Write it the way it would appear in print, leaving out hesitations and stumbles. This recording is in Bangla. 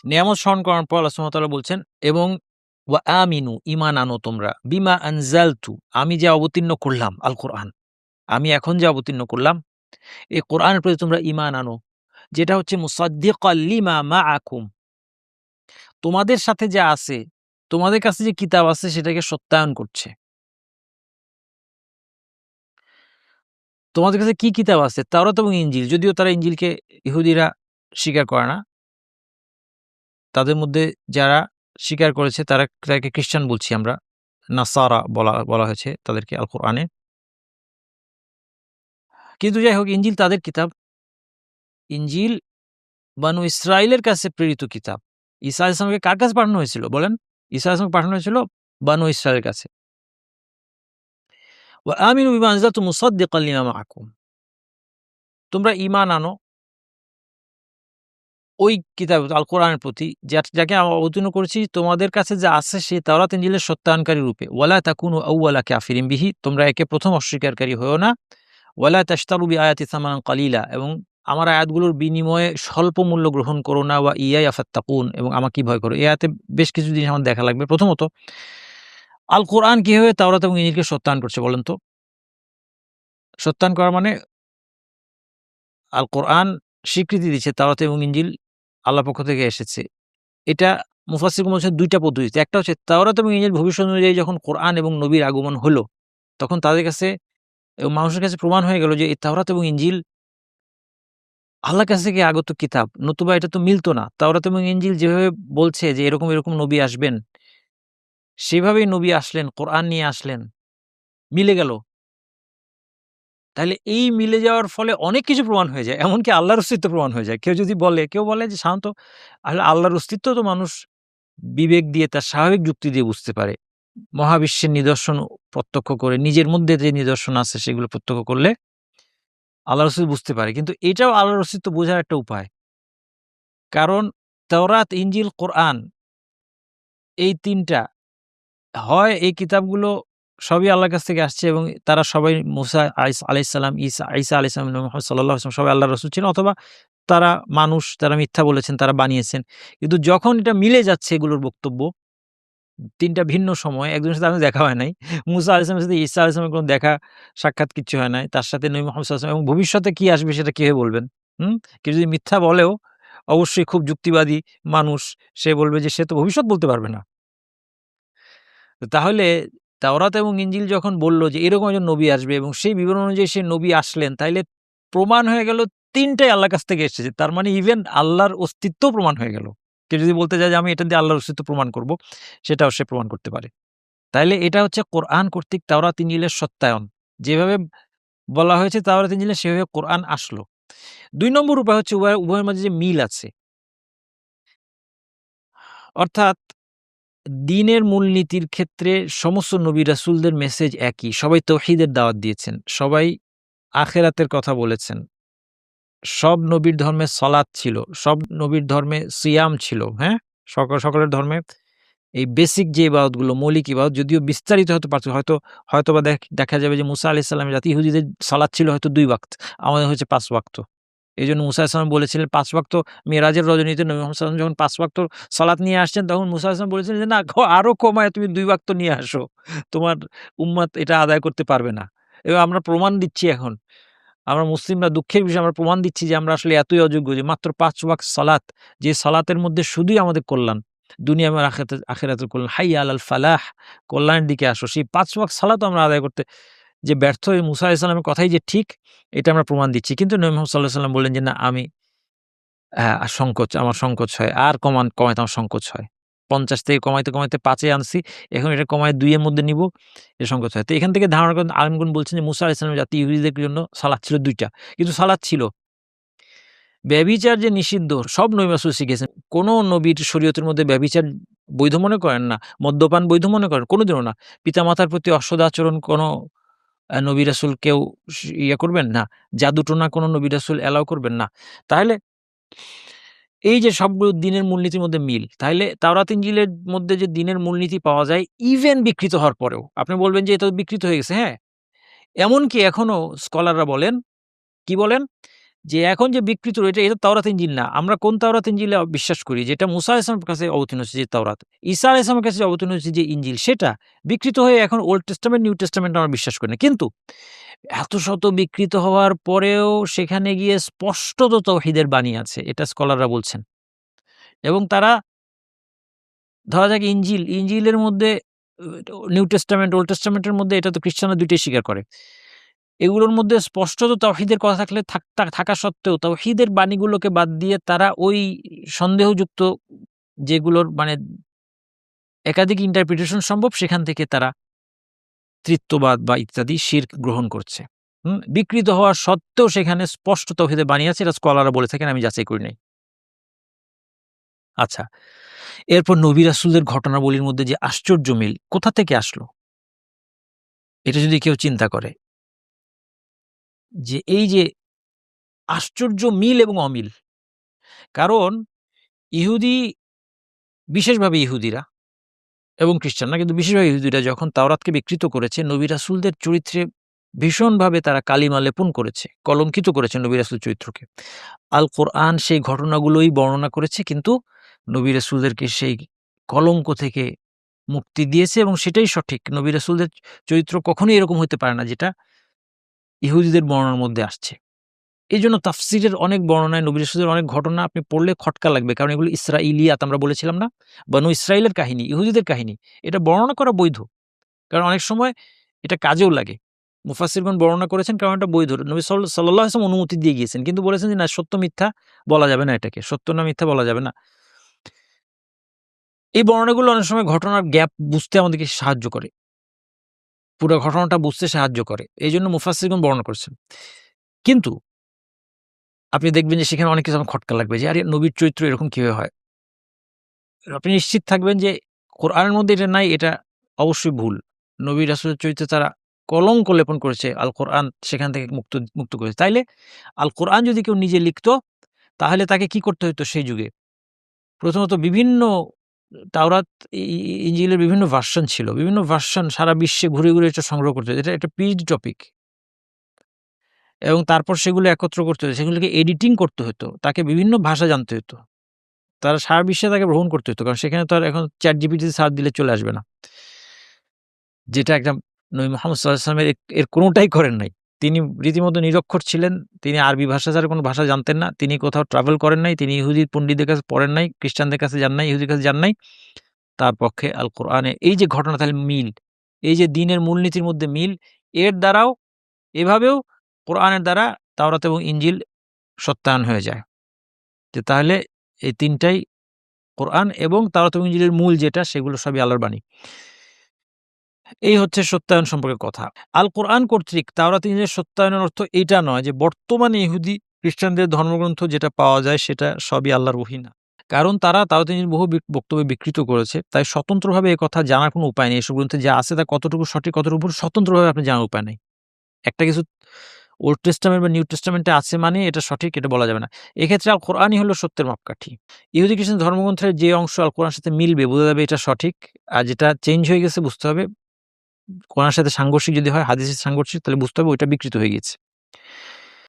নিয়ামত স্মরণ করার পর আল্লাহ সুবহানাহু ওয়া তাআলা বলছেন, এবং ওয়া আমিনু, ঈমান আনো তোমরা, বিমা আনজালতু, আমি যে অবতীর্ণ করলাম আল কোরআন, আমি এখন যে অবতীর্ণ করলাম এই কোরআনের প্রতি তোমরা ঈমান আনো, যেটা হচ্ছে মুসাদ্দিকাল লিমা মাআকুম, তোমাদের সাথে যা আছে, তোমাদের কাছে যে কিতাব আছে সেটাকে সত্যায়ন করছে। তোমাদের কাছে কি কিতাব আছে? তাওরাত এবং ইনজিল। যদিও তারা ইনজিলকে, ইহুদিরা স্বীকার করে না। তাদের মধ্যে যারা স্বীকার করেছে তাদেরকে খ্রিস্টান বলছি আমরা। নাসারা বলা হয়েছে তাদেরকে আল কোরআনে। কিন্তু যাই হোক, ইনজিল তাদের কিতাব। ইনজিল বানু ইসরাইলের কাছে প্রেরিত কিতাব। ঈসা আলাইহিস সালামকে কার কাছে পাঠানো হয়েছিল বলেন? ঈসা আলাইহিস সালামকে পাঠানো হয়েছিল বানু ইসরাইলের কাছে। ওয়া আমিনু বিমা আনজালতু মুসাদ্দিকাল লিমা মাআকুম, তোমরা ঈমান আনো ওই কিতাব আল কোরআনের প্রতি, যাকে আমি অবতীর্ণ করেছি তোমাদের কাছে যা আছে সেই তাওরাত ইনজিলের সত্যায়নকারী রূপে। ওয়ালা তাকুনু আউওয়ালা কাফিরিন বিহি, তোমরা একে প্রথম অস্বীকারী হয়ো না। ওয়ালা তাশতারু বিআয়াতি সামানান কালিলা, এবং আমার আয়াতগুলোর বিনিময়ে স্বল্প মূল্য গ্রহণ করো না। ওয়া ইয়ায়া ফাত্তাকুন, এবং আমাকেই ভয় করো। এই আয়াতে বেশ কিছু জিনিস আমার দেখা লাগবে। প্রথমত, আল কোরআন কিভাবে তাওরাত এবং ইনজিলকে সত্যায়ন করছে বলেন তো? সত্যায়ন করা মানে আল কোরআন স্বীকৃতি দিচ্ছে তাওরাত এবং ইনজিল আল্লাহর পক্ষ থেকে এসেছে। এটা মুফাসসিরগণ বলছেন ২ টা পদ্ধতিতে। একটা হচ্ছে তাওরাত এবং ইনজিল ভবিষ্যৎ অনুযায়ী যখন কোরআন এবং নবীর আগমন হলো, তখন তাদের কাছে এবং মানুষের কাছে প্রমাণ হয়ে গেল যে এই তাওরাত এবং ইনজিল আল্লাহর কাছ থেকে আগত কিতাব। নতুবা এটা তো মিলত না। তাওরাত এবং ইনজিল যেভাবে বলছে যে এরকম নবী আসবেন, সেভাবেই নবী আসলেন, কোরআন নিয়ে আসলেন। মিলে গেল। তাহলে এই মিলে যাওয়ার ফলে অনেক কিছু প্রমাণ হয়ে যায়। এমনকি আল্লাহর অস্তিত্ব প্রমাণ হয়ে যায়। কেউ বলে যে সাধারণত আল্লাহর অস্তিত্ব তো মানুষ বিবেক দিয়ে, তার স্বাভাবিক যুক্তি দিয়ে বুঝতে পারে। মহাবিশ্বের নিদর্শন প্রত্যক্ষ করে, নিজের মধ্যে যে নিদর্শন আছে সেগুলো প্রত্যক্ষ করলে আল্লাহর অস্তিত্ব বুঝতে পারে। কিন্তু এটাও আল্লাহর অস্তিত্ব বোঝার একটা উপায়। কারণ তাওরাত, ইনজিল, কোরআন, এই ৩ টা, হয় এই কিতাবগুলো সবই আল্লাহর কাছ থেকে আসছে এবং তারা সবাই মুসা আলাইহিস সালাম, ঈসা আলাইহিস সালাম, মুহাম্মদ সাল্লাল্লাহু আলাইহি ওয়াসাল্লাম সবাই আল্লাহর রাসূল ছিলেন, অথবা তারা মানুষ, তারা মিথ্যা বলেছেন, তারা বানিয়েছেন। কিন্তু যখন এটা মিলে যাচ্ছে এগুলোর বক্তব্য, ৩ টা ভিন্ন সময়, একজনের সাথে আপনার দেখা হয় নাই। মুসা আলাইহিস সালামের সাথে ঈসা আলাইহিস সালামের কোনো দেখা সাক্ষাৎ কিচ্ছু হয় নাই। তার সাথে নবী মুহাম্মদ সাল্লাল্লাহু আলাইহি ওয়াসাল্লাম, এবং ভবিষ্যতে কি আসবে সেটা কিভাবে বলবেন? হুম? কেউ যদি মিথ্যা বলেও অবশ্যই খুব যুক্তিবাদী মানুষ, সে বলবে যে সে তো ভবিষ্যৎ বলতে পারবে না। তাহলে তাওরাত এবং ইনজিল যখন বলল যে এরকম একজন নবী আসবে এবং সেই বিবরণ অনুযায়ী সেই নবী আসলেন, তাইলে প্রমাণ হয়ে গেল ৩ টাই আল্লাহর কাছ থেকে এসেছে। তার মানে ইভেন আল্লাহর অস্তিত্বও প্রমাণ হয়ে গেল। কেউ যদি বলতে চায় যে আমি এটা দিয়ে আল্লাহর অস্তিত্ব প্রমাণ করব, সেটাও সে প্রমাণ করতে পারে। তাইলে এটা হচ্ছে কোরআন কর্তৃক তাওরাত ইনজিলের সত্যায়ন। যেভাবে বলা হয়েছে তাওরাত ইনজিলে সেভাবে কোরআন আসলো। ২ নম্বর উপায় হচ্ছে উভয়ের মাঝে যে মিল আছে। অর্থাৎ দ্বীনের মূলনীতির ক্ষেত্রে সমস্ত নবী রাসূলদের মেসেজ একই। সবাই তাওহীদের দাওয়াত দিয়েছেন। সবাই আখিরাতের কথা বলেছেন। সব নবীর ধর্মে সলাত ছিল। সব নবীর ধর্মে সিয়াম ছিল। হ্যাঁ? সকলের ধর্মে এই বেসিক যে ইবাদতগুলো, মৌলিক ইবাদত, যদিও বিস্তারিত হতে পারত, হয়তোবা দেখা যাবে যে মুসা আলাইহিস সালামের জাতি ইহুদীদের সালাত ছিল হয়তো ২ ওয়াক্ত। আমাদের হচ্ছে ৫ ওয়াক্ত। এজন্য মুসা আলাইহিস সালাম বলেছিলেন ৫ ওয়াক্ত। মিরাজের রজনীতে নবী মুহাম্মদ সাল্লাল্লাহু আলাইহি ওয়াসাল্লাম যখন ৫ ওয়াক্ত সালাত নিয়ে আসছেন, তখন মুসা আলাইহিস সালাম বলেছিলেন যে, "না, আরো কমায় তুমি ২ ওয়াক্ত নিয়ে আসো। তোমার উম্মত এটা আদায় করতে পারবে না।" এবং আমরা প্রমাণ দিচ্ছি এখন। আমরা মুসলিমরা, দুঃখের বিষয়, আমরা প্রমাণ দিচ্ছি যে আমরা আসলে এতই অযোগ্য যে মাত্র ৫ ওয়াক্ত সালাত, যে সালাতের মধ্যে শুধুই আমাদের কল্যাণ। দুনিয়া এবং আখিরাতের কল্যাণ। হাইয়া আলাল ফালাহ, কল্যাণের দিকে আসো। সেই ৫ ওয়াক্ত সালাতও আমরা আদায় করতে যে ব্যর্থ, এই মুসা আলাইহিস সালামের কথাই যে ঠিক, এটা আমরা প্রমাণ দিচ্ছি। কিন্তু নবী মুহাম্মদ সাল্লাল্লাহু আলাইহি ওয়াসাল্লাম বললেন যে, "না, আমি আমার সংকোচ হয়। আর কমাইতে আমার সংকোচ হয়। ৫০ থেকে কমাইতে ৫ এ আনছি। এখন এটা কমায় ২ এর মধ্যে নিব। এটা সংকোচ হয়।" তো এখান থেকে ধারণা করেন, আলেমগণ বলছেন যে মুসা আলাইহিস সালামের জাতি ইহুদীদের জন্য সালাত ছিল ২ টা। কিন্তু সালাত ছিল। ব্যভিচার যে নিষিদ্ধ, সব নবী রাসূল শিখিয়েছেন। কোন নবীর শরীয়তের মধ্যে ব্যভিচার বৈধ মনে করেন না। মদ্যপান বৈধ মনে করেন? কোনদিনও না। পিতামাতার প্রতি অসদাচরণ কোন নবী রাসূল কেউ করবেন না। জাদুটোনা কোন নবী রাসূল এলাও করবেন না। তাহলে এই যে সবগুলো দ্বীনের মূলনীতির মধ্যে মিল, তাইলে তাওরাত ইনজিলের মধ্যে যে দ্বীনের মূলনীতি পাওয়া যায়, ইভেন বিকৃত হওয়ার পরেও। আপনি বলবেন যে এটা তো বিকৃত হয়ে গেছে। হ্যাঁ, এমনকি এখনো স্কলাররা বলেন, কি বলেন? যে এখন যে বিকৃত এটা তাওরাত ইনজিল না। আমরা কোন তাওরাত ইনজিলে বিশ্বাস করি? যেটা মুসা আলাইহিস সালামের কাছে অবতীর্ণ হয়েছে যে তাওরাত। ঈসা আলাইহিস সালামের কাছে অবতীর্ণ হয়েছে যে ইনজিল সেটা। বিকৃত হয়ে এখন ওল্ড টেস্টামেন্ট, নিউ টেস্টামেন্ট আমরা বিশ্বাস করি না। কিন্তু এত শত বিকৃত হওয়ার পরেও সেখানে গিয়ে স্পষ্টত তাওহীদের বাণী আছে। এটা স্কলাররা বলছেন। এবং তারা ধরা যাক ইনজিলের মধ্যে নিউ টেস্টামেন্ট, ওল্ড টেস্টামেন্টের মধ্যে এটা তো খ্রিস্টানরা ২ টাই স্বীকার করে। এগুলোর মধ্যে স্পষ্টত তাওহীদের কথা থাকলে থাকা সত্ত্বেও তাওহীদের বাণীগুলোকে বাদ দিয়ে তারা ওই সন্দেহযুক্ত যেগুলোর মানে একাধিক ইন্টারপ্রিটেশন সম্ভব সেখান থেকে তারা তৃত্ববাদ বা ইত্যাদি শিরক গ্রহণ করছে। বিকৃত হওয়া সত্ত্বেও সেখানে স্পষ্ট তাওহীদের বাণী আছে, এটা স্কলাররা বলে থাকেন, আমি যাচাই করি নাই। আচ্ছা, এরপর নবী রাসূলদের ঘটনাবলীর মধ্যে যে আশ্চর্য মিল কোথা থেকে আসলো? এটা যদি কেউ চিন্তা করে যে এই যে আশ্চর্য মিল এবং অমিল, কারণ ইহুদি বিশেষভাবে ইহুদিরা এবং খ্রিস্টানরা কিন্তু বিশেষভাবে ইহুদিরা যখন তাওরাতকে বিকৃত করেছে, নবী রাসূলদের চরিত্রে ভীষণভাবে তারা কালিমা লেপন করেছে, কলঙ্কিত করেছে নবী রাসূলের চরিত্রকে। আল কোরআন সেই ঘটনাগুলোই বর্ণনা করেছে, কিন্তু নবী রাসূলদেরকে সেই কলঙ্ক থেকে মুক্তি দিয়েছে এবং সেটাই সঠিক। নবী রাসূলদের চরিত্র কখনোই এরকম হতে পারে না যেটা ইহুদিদের বর্ণনার মধ্যে আসছে। এজন্য তাফসীরের অনেক বর্ণনায় নবী রাসূলের অনেক ঘটনা আপনি পড়লে খটকা লাগবে। কারণ এগুলো ইসরাইলিয়াত আমরা বলেছিলাম না? বনু ইসরাইলের কাহিনী, ইহুদিদের কাহিনী। এটা বর্ণনা করা বৈধ। কারণ অনেক সময় এটা কাজেও লাগে। মুফাসসিরগণ বর্ণনা করেছেন কারণ এটা বৈধ। নবী সাল্লাল্লাহু আলাইহি ওয়াসাল্লাম অনুমতি দিয়ে গিয়েছেন। কিন্তু বলেছেন যে না, সত্য মিথ্যা বলা যাবে না এটাকে। সত্য না মিথ্যা বলা যাবে না। এই বর্ণনাগুলো অনেক সময় ঘটনার গ্যাপ বুঝতে আমাদেরকে সাহায্য করে। পুরো ঘটনাটা বুঝতে সাহায্য করে। এইজন্য মুফাসসিরগণ বর্ণনা করেছেন। কিন্তু আপনি দেখবেন যে সেখানে অনেক কিছু আমার খটকা লাগবে যে আরে নবীর চরিত্র এরকম কিভাবে হয়? আপনি নিশ্চিত থাকবেন যে কোরআনের মধ্যে এটা নাই, এটা অবশ্যই ভুল। নবী রাসূলের চরিত্রে তারা কলঙ্ক লেপন করেছে। আল কোরআন সেখান থেকে মুক্ত করেছে। তাইলে আল কোরআন যদি কেউ নিজে লিখত তাহলে তাকে কি করতে হইতো সেই যুগে? প্রথমত বিভিন্ন তাওরাত, ইনজিলের বিভিন্ন ভার্সন ছিল। বিভিন্ন ভার্সন সারা বিশ্বে ঘুরে এটা সংগ্রহ করতে হতো। এটা একটা পিএইচডি টপিক। এবং তারপর সেগুলো একত্র করতে হতো। সেগুলোকে এডিটিং করতে হতো। তাকে বিভিন্ন ভাষা জানতে হতো। তারা সারা বিশ্বে তাকে ভ্রমণ করতে হতো। কারণ সেখানে তো আর এখন ChatGPT তে সার্চ দিলে চলে আসবে না। যেটা একটা নবী মুহাম্মদ সাল্লাল্লাহু আলাইহি ওয়াসাল্লাম এর কোনটাই করেন নাই। তিনি রীতিমতো নিরক্ষর ছিলেন। তিনি আরবি ভাষা ছাড়া কোনো ভাষা জানতেন না। তিনি কোথাও ট্রাভেল করেন নাই। তিনি ইহুদি পণ্ডিতদের কাছে পড়েন নাই, খ্রিস্টানদের কাছে যান নাই, ইহুদিদের কাছে যান নাই। তার পক্ষে আল কোরআনে এই যে ঘটনা তাহলে মিল, এই যে দ্বীনের মূলনীতির মধ্যে মিল, এর দ্বারাও এভাবেও কোরআনের দ্বারা তাওরাত এবং ইনজিল সত্যায়ন হয়ে যায়। যে তাহলে এই ৩ টাই কোরআন এবং তাওরাত এবং ইনজিলের মূল যেটা সেগুলো সবই আল্লাহর বাণী। এই হচ্ছে সত্যায়ন সম্পর্কে কথা। আল কোরআন কর্তৃক তাওরাত ইনজিলের সত্যায়নের অর্থ এইটা নয় যে বর্তমানে ইহুদি খ্রিস্টানদের ধর্মগ্রন্থ যেটা পাওয়া যায় সেটা সবই আল্লাহর ওহী না। কারণ তারা তাওরাত ইনজিল বহু বক্তব্য বিকৃত করেছে। তাই স্বতন্ত্রভাবে এ কথা জানার কোনো উপায় নেই। এসব গ্রন্থে যা আছে তা কতটুকু সঠিক কতটুকু ভুল স্বতন্ত্রভাবে আপনি জানার উপায় নাই। একটা কিছু ওল্ড টেস্টামেন্ট বা নিউ টেস্টামেন্টে আছে মানে এটা সঠিক, এটা বলা যাবে না। এক্ষেত্রে আল কোরআনই হলো সত্যের মাপকাঠি। ইহুদি খ্রিস্টান ধর্মগ্রন্থের যে অংশ আল কোরআনের সাথে মিলবে বোঝা যাবে এটা সঠিক। আর যেটা চেঞ্জ হয়ে গেছে বুঝতে হবে কোরআনের সাথে সাংঘর্ষিক যদি হয়, হাদিসের সাংঘর্ষিক, তাহলে বুঝতে হবে ওইটা বিকৃত হয়ে গেছে।